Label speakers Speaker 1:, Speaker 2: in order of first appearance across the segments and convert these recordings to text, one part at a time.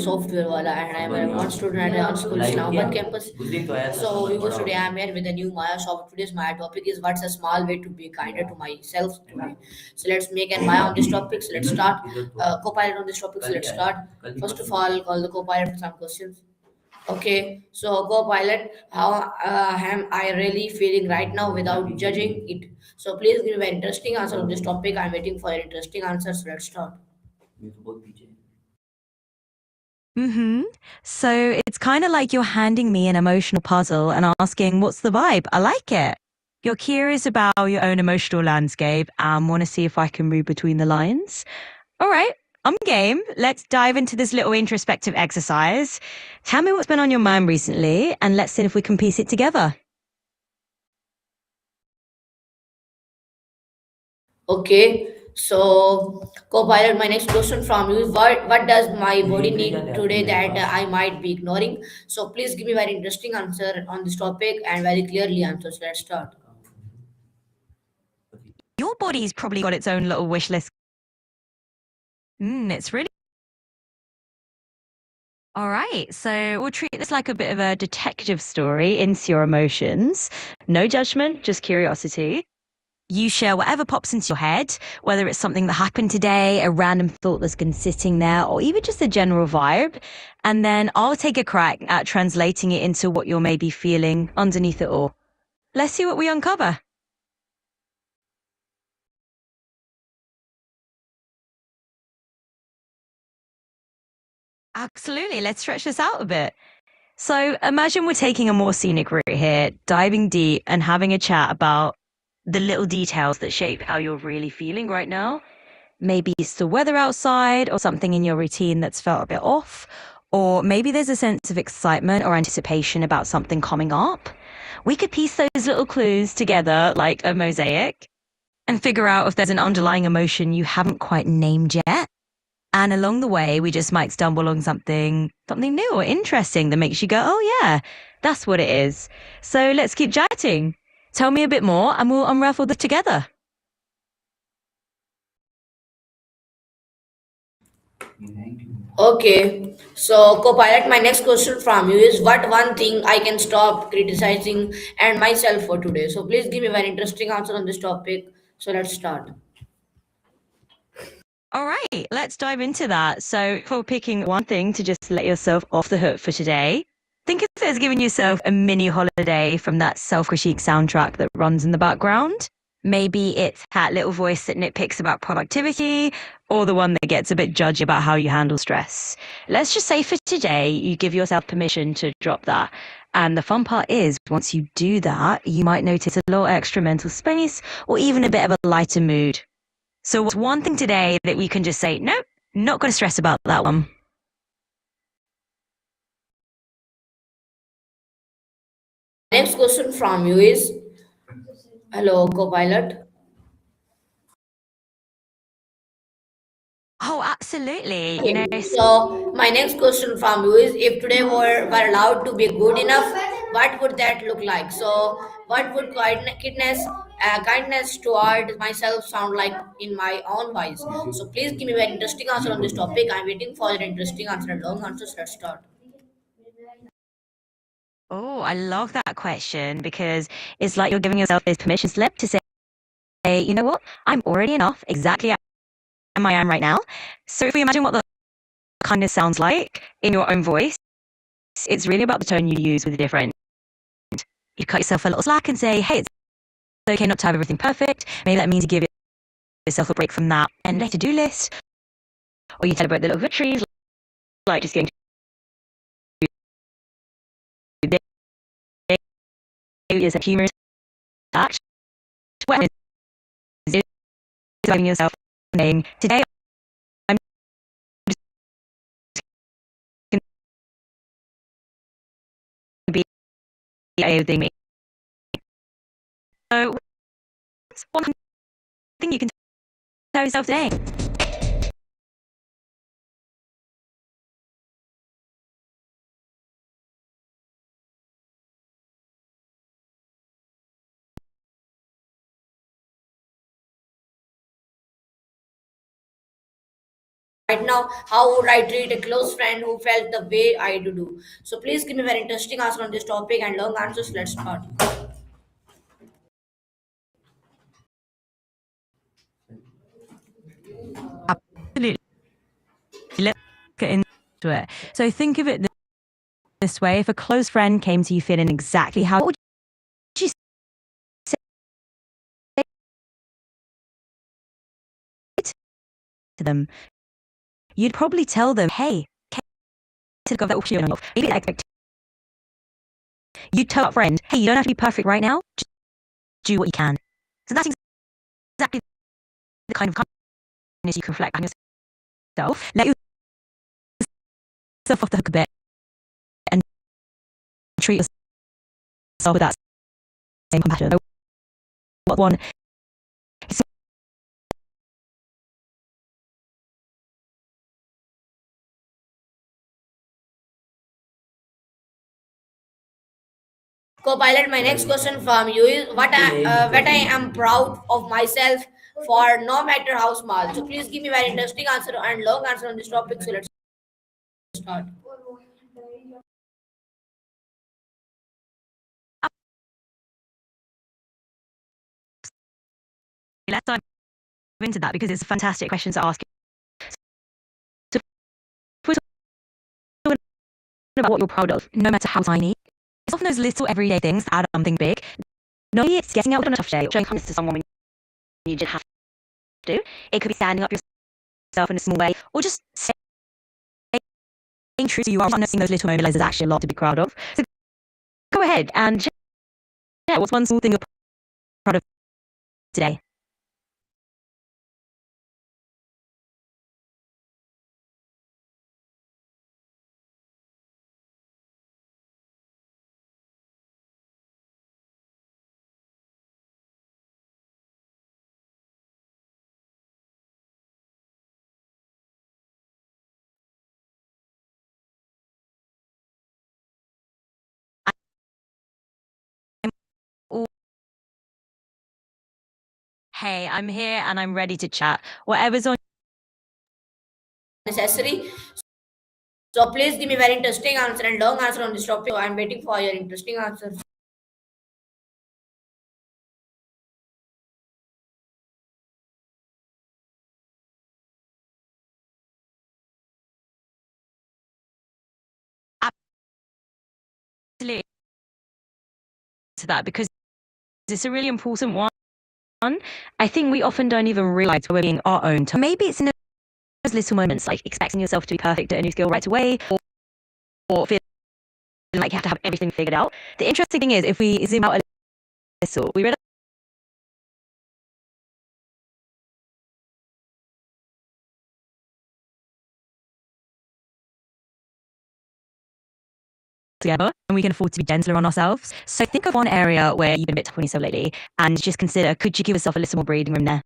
Speaker 1: software wala, and I'm a one student at a school Islamabad campus. So viewers, today I'm here with a new Maya. So today's Maya topic is what's a small way to be kinder to myself today. So let's make an Maya on this topic. So let's start. Co-pilot on this topic. So let's start. First of all, call the co-pilot for some questions. Okay, so co-pilot, how am I really feeling right now without judging it? So please give me an interesting answer on this topic. I'm waiting for your interesting answers. Let's start.
Speaker 2: Mm-hmm. So it's kind of like you're handing me an emotional puzzle and asking, what's the vibe? I like it. You're curious about your own emotional landscape and want to see if I can read between the lines. All right, I'm game. Let's dive into this little introspective exercise. Tell me what's been on your mind recently, and let's see if we can piece it together.
Speaker 1: Okay, so co-pilot, my next question from you is what does my body need today that I might be ignoring? So please give me very interesting answer on this topic and very clearly answer. So let's start.
Speaker 2: Your body's probably got its own little wish list. It's really all right. So we'll treat this like a bit of a detective story into your emotions. No judgment, just curiosity. You share whatever pops into your head, whether it's something that happened today, a random thought that's been sitting there, or even just a general vibe. And then I'll take a crack at translating it into what you're maybe feeling underneath it all. Let's see what we uncover. Absolutely. Let's stretch this out a bit. So imagine we're taking a more scenic route here, diving deep and having a chat about the little details that shape how you're really feeling right now. Maybe it's the weather outside or something in your routine that's felt a bit off. Or maybe there's a sense of excitement or anticipation about something coming up. We could piece those little clues together like a mosaic and figure out if there's an underlying emotion you haven't quite named yet. And along the way, we just might stumble on something new or interesting that makes you go, oh yeah, that's what it is. So let's keep chatting. Tell me a bit more and we'll unravel this together.
Speaker 1: Okay, so co-pilot, my next question from you is what one thing I can stop criticizing and myself for today? So please give me a very interesting answer on this topic. So let's start.
Speaker 2: All right, let's dive into that. So, for picking one thing to just let yourself off the hook for today, think of it as giving yourself a mini holiday from that self critique soundtrack that runs in the background. Maybe it's that little voice that nitpicks about productivity, or the one that gets a bit judgy about how you handle stress. Let's just say for today, you give yourself permission to drop that. And the fun part is, once you do that, you might notice a little extra mental space or even a bit of a lighter mood. So what's one thing today that we can just say, nope, not going to stress about that one?
Speaker 1: Next question from you is hello, co-pilot.
Speaker 2: Oh, absolutely.
Speaker 1: Okay, so my next question from you is if today were allowed to be good enough, what would that look like? So, what would kindness toward myself sound like in my own voice? So, please give me an interesting answer on this topic. I'm waiting for an interesting answer and long answers. Let's start.
Speaker 2: Oh, I love that question because it's like you're giving yourself this permission slip to say, you know what? I'm already enough exactly as I am right now. So if we imagine what the kindness sounds like in your own voice, it's really about the tone you use with the different. You cut yourself a little slack and say, hey, it's okay not to have everything perfect. Maybe that means you give yourself a break from that and to-do list, or you celebrate the little victories, like just getting to the day, is a humorous act. What is driving yourself saying, today I'm just going to be everything me. So what's one thing you can tell yourself today?
Speaker 1: right now, how would I treat a close friend who felt the way I do? So please give me very interesting answer on this topic and long answers. Let's start.
Speaker 2: Absolutely. Let's get into it. So think of it this way: if a close friend came to you feeling exactly how, what would you say to them? You'd probably tell them, "Hey, to go that option off. Maybe expect you tell a friend, hey, you don't have to be perfect right now. Just do what you can." So that's exactly the kind of kindness you can reflect on yourself. Let yourself off the hook a bit and treat yourself with that same compassion. So what one? It's
Speaker 1: Co-pilot, my next question from you is what I am proud of myself for, no matter how small. So please give me very interesting answer and long answer on this topic. So let's start.
Speaker 2: let's dive into that because it's a fantastic question to ask. So if we're talking about what you're proud of, no matter how tiny, it's often those little everyday things that add up something big. Maybe it's getting out on a tough day or showing kindness to someone when you didn't have to. It could be standing up yourself in a small way or just staying true to you are. Noticing those little moments, there's actually a lot to be proud of. So go ahead and share what's one small thing you're proud of today. Oh, hey, I'm here and I'm ready to chat. Whatever's on
Speaker 1: Necessary. So please give me very interesting answer and long answer on this topic. So I'm waiting for your interesting answer.
Speaker 2: absolutely to that because it's a really important one. I think we often don't even realize we're being our own. Maybe it's in those little moments like expecting yourself to be perfect at a new skill right away or feeling like you have to have everything figured out. The interesting thing is if we zoom out a little, we realize together and we can afford to be gentler on ourselves. So think of one area where you've been a bit tough on yourself lately and just consider, could you give yourself a little more breathing room there?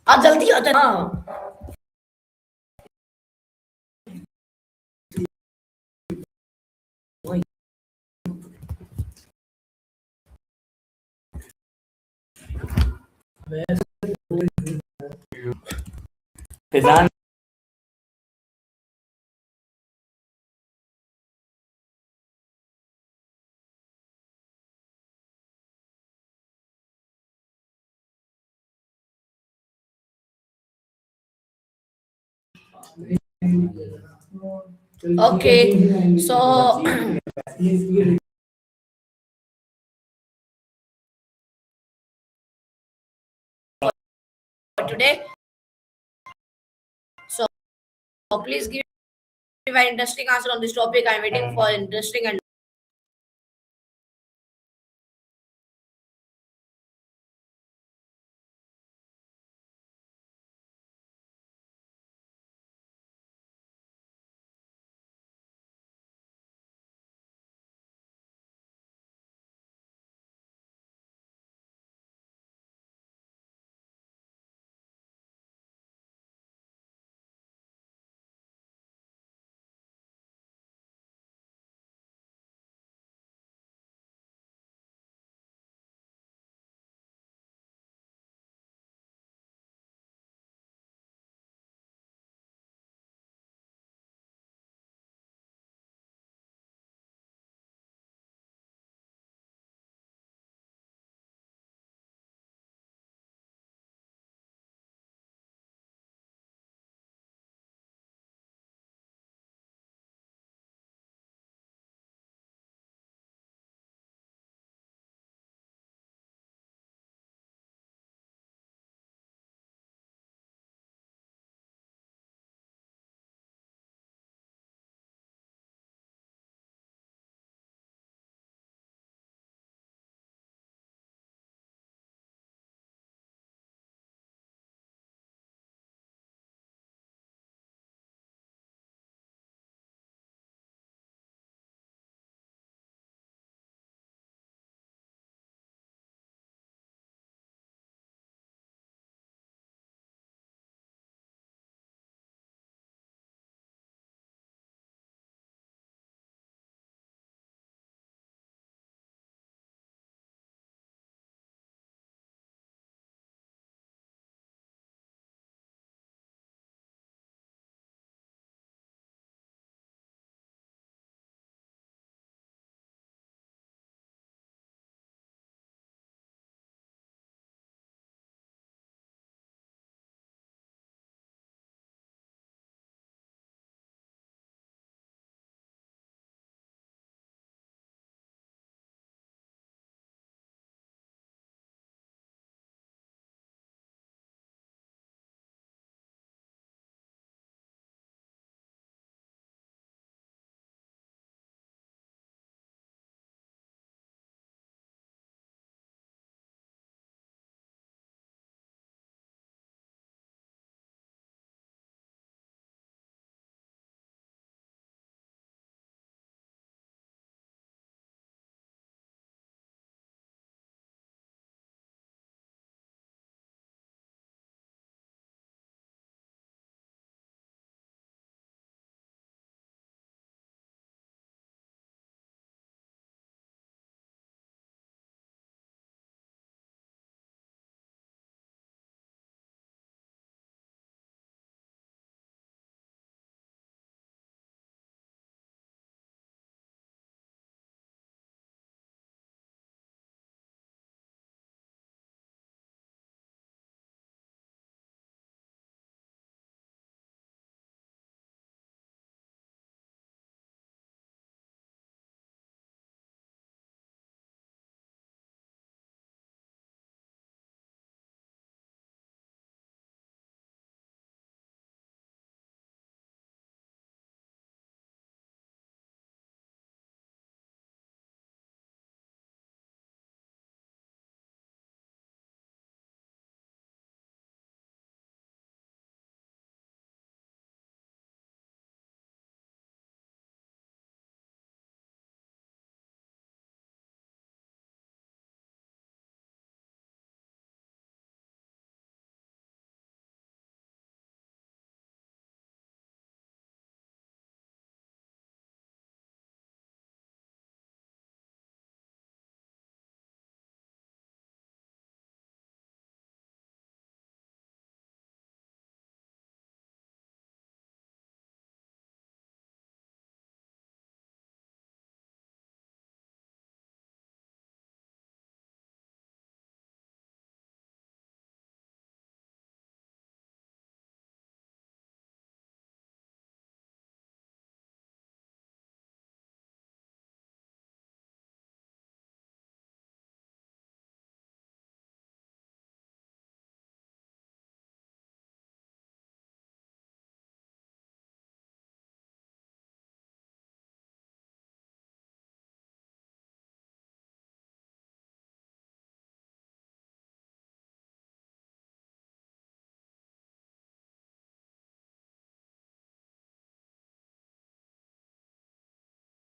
Speaker 1: हाँ जल्दी आ जाना
Speaker 3: Fizan
Speaker 1: Okay, so for today, so please give an interesting answer on this topic. I'm waiting for interesting and